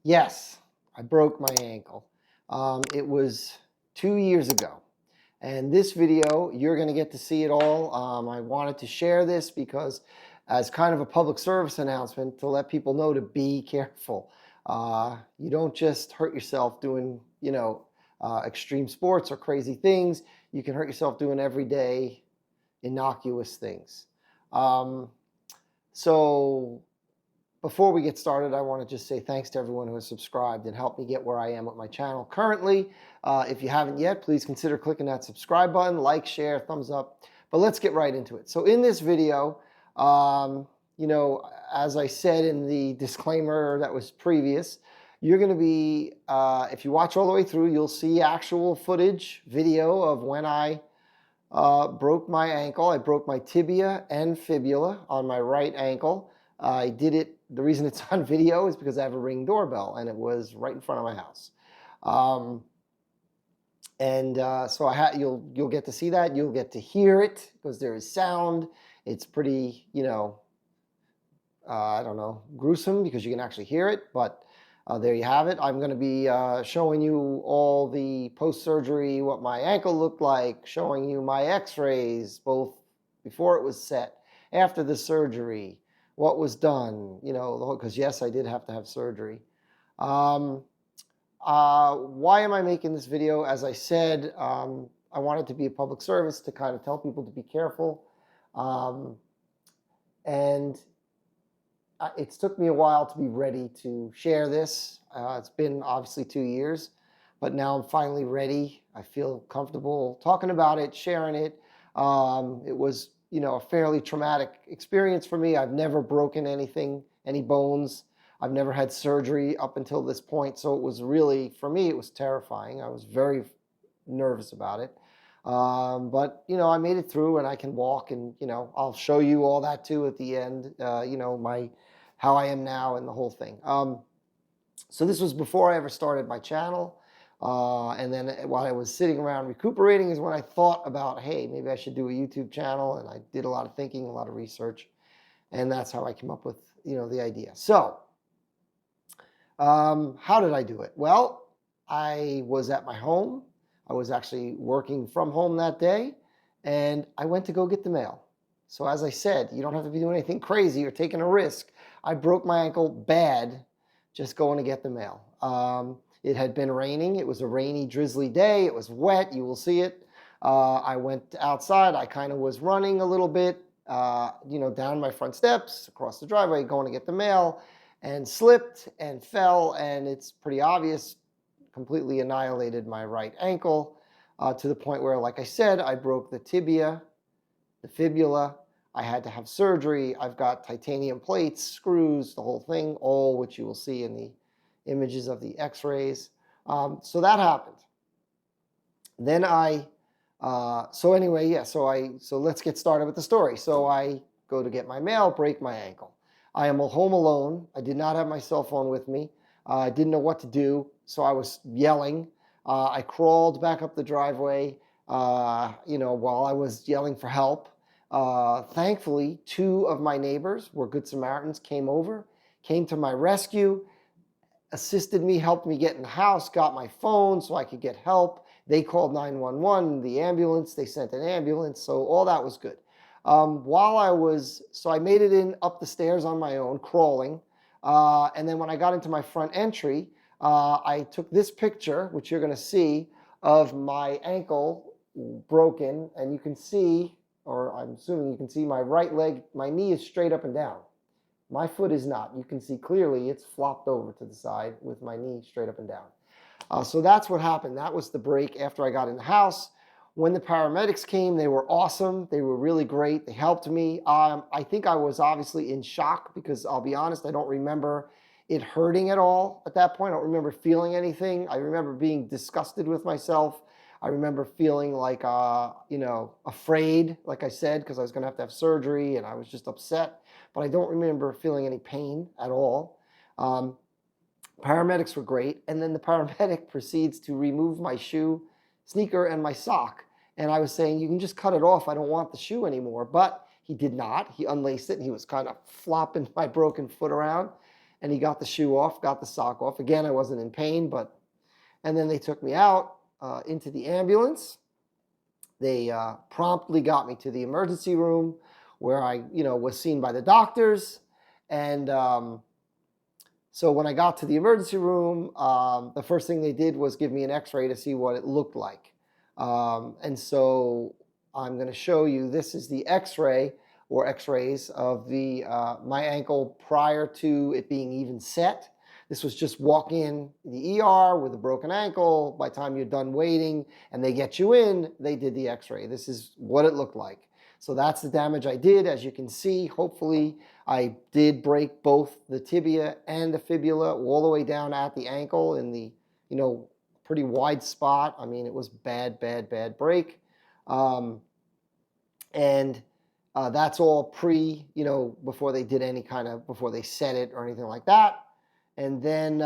Yes, I broke my ankle. It was 2 years ago. And this video, you're going to get to see it all. I wanted to share this because as kind of a public service announcement to let people know to be careful. You don't just hurt yourself doing, extreme sports or crazy things. You can hurt yourself doing everyday innocuous things. Um, so before we get started, I want to just say thanks to everyone who has subscribed and helped me get where I am with my channel currently. If you haven't yet, please consider clicking that subscribe button, like, share, thumbs up. But let's get right into it. So in this video, as I said in the disclaimer that was previous, you're going to be, if you watch all the way through, you'll see actual footage, video of when I broke my ankle. I broke my tibia and fibula on my right ankle. I did it. The reason it's on video is because I have a Ring doorbell, and it was right in front of my house. So you'll get to see that. You'll get to hear it because there is sound. It's pretty, I don't know, gruesome because you can actually hear it. But there you have it. I'm going to be showing you all the post-surgery, what my ankle looked like, showing you my x-rays, both before it was set, after the surgery, what was done, because yes, I did have to have surgery. Why am I making this video? As I said, I wanted to be a public service to kind of tell people to be careful. It's took me a while to be ready to share this. It's been obviously 2 years, but now I'm finally ready. I feel comfortable talking about it, sharing it. It was, a fairly traumatic experience for me. I've never broken anything, any bones. I've never had surgery up until this point. So it was really, for me, it was terrifying. I was very nervous about it. But I made it through and I can walk, and, I'll show you all that too at the end, how I am now and the whole thing. So this was before I ever started my channel. And then while I was sitting around recuperating is when I thought about, hey, maybe I should do a YouTube channel. And I did a lot of thinking, a lot of research. And that's how I came up with, the idea. So how did I do it? Well, I was at my home. I was actually working from home that day. And I went to go get the mail. So as I said, you don't have to be doing anything crazy or taking a risk. I broke my ankle bad just going to get the mail. It had been raining. It was a rainy, drizzly day. It was wet. You will see it. I went outside. I kind of was running a little bit, down my front steps, across the driveway, going to get the mail, and slipped and fell. And it's pretty obvious, completely annihilated my right ankle to the point where, like I said, I broke the tibia, the fibula. I had to have surgery. I've got titanium plates, screws, the whole thing, all which you will see in the images of the x-rays. So that happened. Then so let's get started with the story. So I go to get my mail, break my ankle. I am home alone. I did not have my cell phone with me. I didn't know what to do, so I was yelling. I crawled back up the driveway, while I was yelling for help. Thankfully, 2 of my neighbors were Good Samaritans, came to my rescue, assisted me, helped me get in the house, got my phone so I could get help. They called 911, the ambulance, they sent an ambulance, so all that was good. So I made it in up the stairs on my own, crawling, and then when I got into my front entry, I took this picture, which you're going to see, of my ankle broken, and you can see, or I'm assuming you can see, my right leg, my knee is straight up and down. My foot is not. You can see clearly it's flopped over to the side with my knee straight up and down. So that's what happened. That was the break after I got in the house. When the paramedics came, they were awesome. They were really great. They helped me. I think I was obviously in shock because I'll be honest, I don't remember it hurting at all at that point. I don't remember feeling anything. I remember being disgusted with myself. I remember feeling like, afraid, like I said, because I was going to have surgery, and I was just upset. But I don't remember feeling any pain at all. Paramedics were great. And then the paramedic proceeds to remove my shoe, sneaker, and my sock. And I was saying, you can just cut it off. I don't want the shoe anymore. But he did not. He unlaced it, and he was kind of flopping my broken foot around. and he got the shoe off, got the sock off. Again, I wasn't in pain, and then they took me out into the ambulance. They promptly got me to the emergency room where I, was seen by the doctors. And so when I got to the emergency room, the first thing they did was give me an x-ray to see what it looked like. And so I'm going to show you, this is the x-ray or x-rays of my ankle prior to it being even set. This was just walk in the ER with a broken ankle. By the time you're done waiting and they get you in, they did the x-ray. This is what it looked like. So that's the damage I did. As you can see, hopefully I did break both the tibia and the fibula all the way down at the ankle in the, pretty wide spot. I mean, it was bad, bad, bad break. And that's all before they did before they set it or anything like that. And then,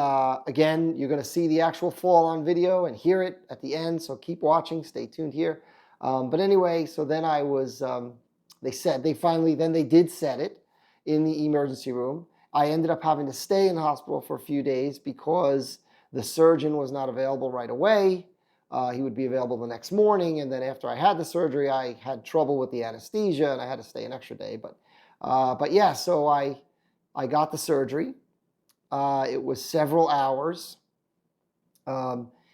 again, you're going to see the actual fall on video and hear it at the end. So keep watching. Stay tuned here. But anyway, so then I was, they did set it in the emergency room. I ended up having to stay in the hospital for a few days because the surgeon was not available right away. He would be available the next morning. And then after I had the surgery, I had trouble with the anesthesia and I had to stay an extra day. But yeah, so I got the surgery. It was several hours.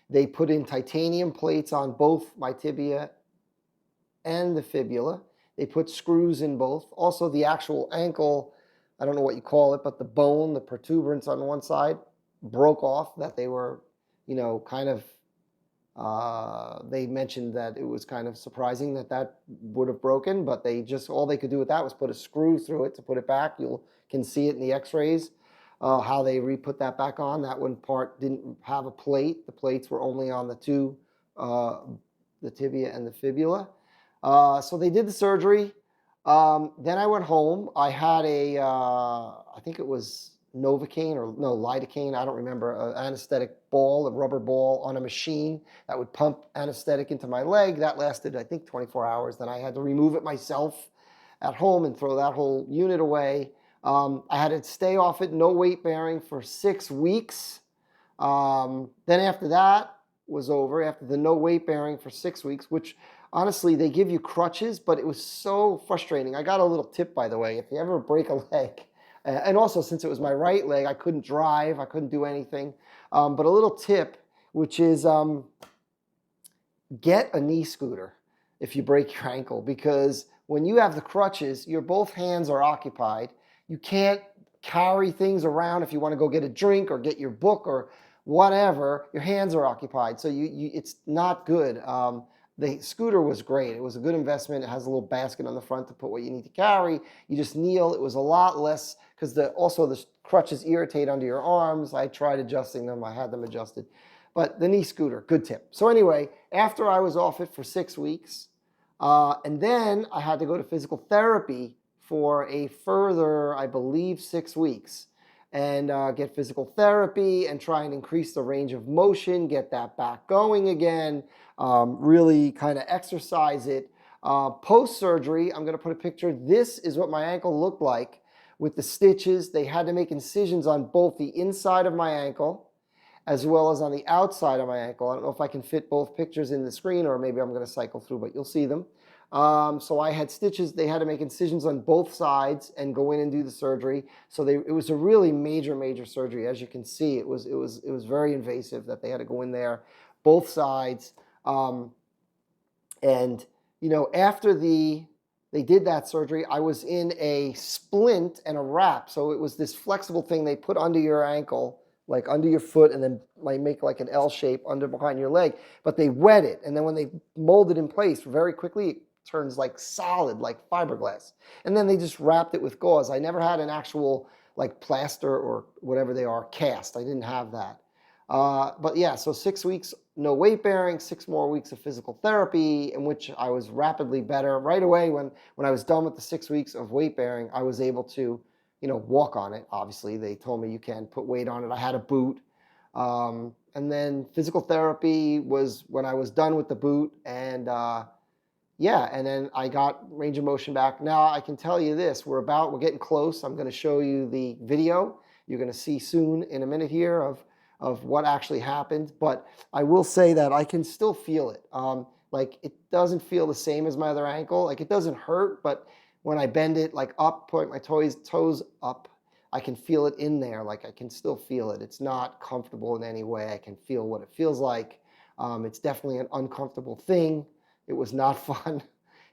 They put in titanium plates on both my tibia and the fibula. They put screws in both. Also, the actual ankle, I don't know what you call it, but the bone, the protuberance on one side broke off, that they were, they mentioned that it was kind of surprising that would have broken, but all they could do with that was put a screw through it to put it back. You can see it in the x-rays. How they re-put that back on. That one part didn't have a plate. The plates were only on the two, the tibia and the fibula. So they did the surgery. Then I went home. I had I think it was Novocaine or no, lidocaine, I don't remember, an anesthetic ball, a rubber ball on a machine that would pump anesthetic into my leg. That lasted, I think, 24 hours. Then I had to remove it myself at home and throw that whole unit away. I had to stay off it, no weight bearing, for 6 weeks. Then after that was over, after the no weight bearing for 6 weeks, which honestly, they give you crutches, but it was so frustrating. I got a little tip, by the way. If you ever break a leg, and also since it was my right leg, I couldn't drive, I couldn't do anything. But a little tip, which is get a knee scooter if you break your ankle, because when you have the crutches, your both hands are occupied. You can't carry things around if you want to go get a drink or get your book or whatever. Your hands are occupied, so it's not good. The scooter was great. It was a good investment. It has a little basket on the front to put what you need to carry. You just kneel. It was a lot less, because also the crutches irritate under your arms. I tried adjusting them. I had them adjusted. But the knee scooter, good tip. So anyway, after I was off it for 6 weeks, and then I had to go to physical therapy for a further, I believe, 6 weeks, and get physical therapy and try and increase the range of motion, get that back going again, really kind of exercise it. Post-surgery, I'm going to put a picture. This is what my ankle looked like with the stitches. They had to make incisions on both the inside of my ankle as well as on the outside of my ankle. I don't know if I can fit both pictures in the screen, or maybe I'm going to cycle through, but you'll see them. So I had stitches. They had to make incisions on both sides and go in and do the surgery. So it was a really major, major surgery. As you can see, it was very invasive that they had to go in there, both sides. And after they did that surgery, I was in a splint and a wrap. So it was this flexible thing they put under your ankle, like under your foot, and then might make like an L shape behind your leg. But they wet it, and then when they mold it in place very quickly, it turns like solid, like fiberglass. And then they just wrapped it with gauze. I never had an actual like plaster or whatever they are cast. I didn't have that. But yeah, so 6 weeks, no weight bearing, 6 more weeks of physical therapy, in which I was rapidly better. Right away, when I was done with the 6 weeks of weight bearing, I was able to, walk on it. Obviously, they told me you can put weight on it. I had a boot. And then physical therapy was when I was done with the boot. And yeah, and then I got range of motion back. Now I can tell you this, we're getting close. I'm going to show you the video. You're going to see soon in a minute here of what actually happened. But I will say that I can still feel it. Like it doesn't feel the same as my other ankle. Like it doesn't hurt, but when I bend it like up, point my toes up, I can feel it in there. Like I can still feel it. It's not comfortable in any way. I can feel what it feels like. It's definitely an uncomfortable thing. It was not fun.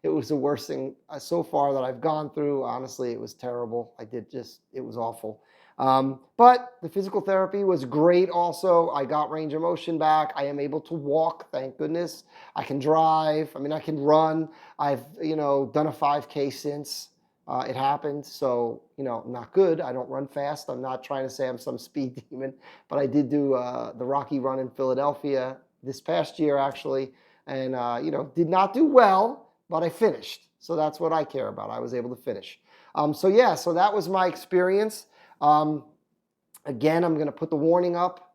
It was the worst thing so far that I've gone through. Honestly, it was terrible. It was awful. But the physical therapy was great also. I got range of motion back. I am able to walk, thank goodness. I can drive. I mean, I can run. I've, done a 5K since it happened. So, not good. I don't run fast. I'm not trying to say I'm some speed demon, but I did do the Rocky Run in Philadelphia this past year, actually. And, did not do well, but I finished. So that's what I care about. I was able to finish. So that was my experience. Again, I'm going to put the warning up.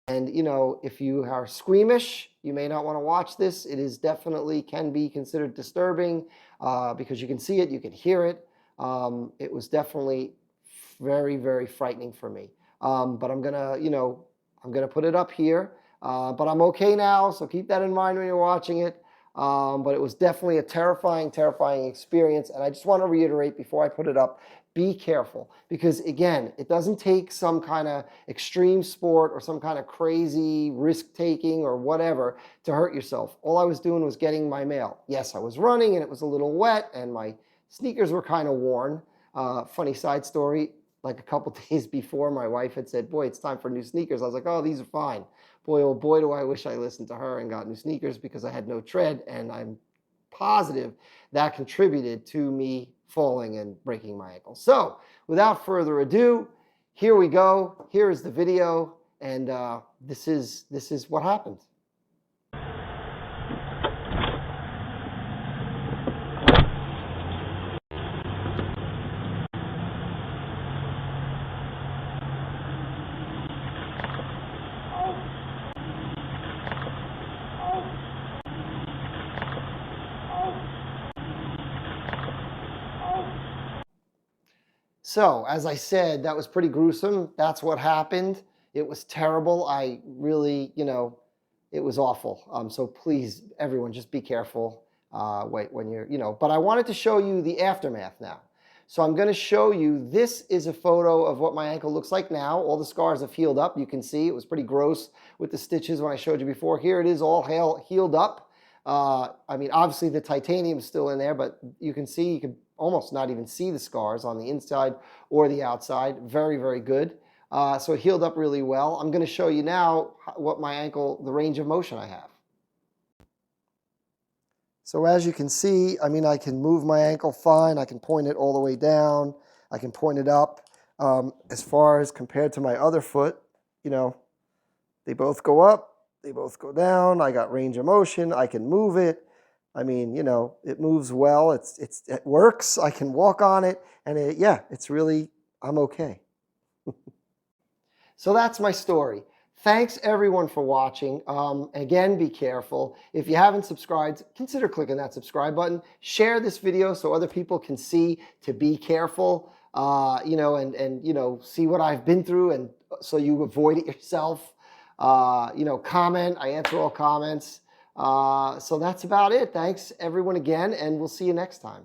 And, if you are squeamish, you may not want to watch this. It is definitely can be considered disturbing because you can see it, you can hear it. It was definitely very, very frightening for me. But I'm going to, I'm going to put it up here. But I'm okay now, so keep that in mind when you're watching it. But it was definitely a terrifying, terrifying experience. And I just want to reiterate before I put it up, be careful. Because again, it doesn't take some kind of extreme sport or some kind of crazy risk-taking or whatever to hurt yourself. All I was doing was getting my mail. Yes, I was running and it was a little wet and my sneakers were kind of worn. Funny side story, like a couple days before, my wife had said, boy, it's time for new sneakers. I was like, oh, these are fine. Boy, oh boy, do I wish I listened to her and got new sneakers because I had no tread, and I'm positive that contributed to me falling and breaking my ankle. So without further ado, here we go. Here is the video, and this is what happened. So, as I said, that was pretty gruesome. That's what happened. It was terrible. I really, it was awful. So please, everyone, just be careful when you're, But I wanted to show you the aftermath now. So I'm going to show you, this is a photo of what my ankle looks like now. All the scars have healed up. You can see it was pretty gross with the stitches when I showed you before. Here it is all healed up. I mean, obviously the titanium is still in there, but you can see, you can almost not even see the scars on the inside or the outside. Very, very good. So it healed up really well. I'm going to show you now what my ankle, the range of motion I have. So as you can see, I mean, I can move my ankle fine. I can point it all the way down. I can point it up. As far as compared to my other foot, they both go up. They both go down. I got range of motion. I can move it. I mean, it moves well. It works. I can walk on it. And it's really, I'm okay. So that's my story. Thanks everyone for watching. Again, be careful. If you haven't subscribed, consider clicking that subscribe button. Share this video so other people can see to be careful, and see what I've been through, and so you avoid it yourself. Comment. I answer all comments. So that's about it. Thanks everyone again, and we'll see you next time.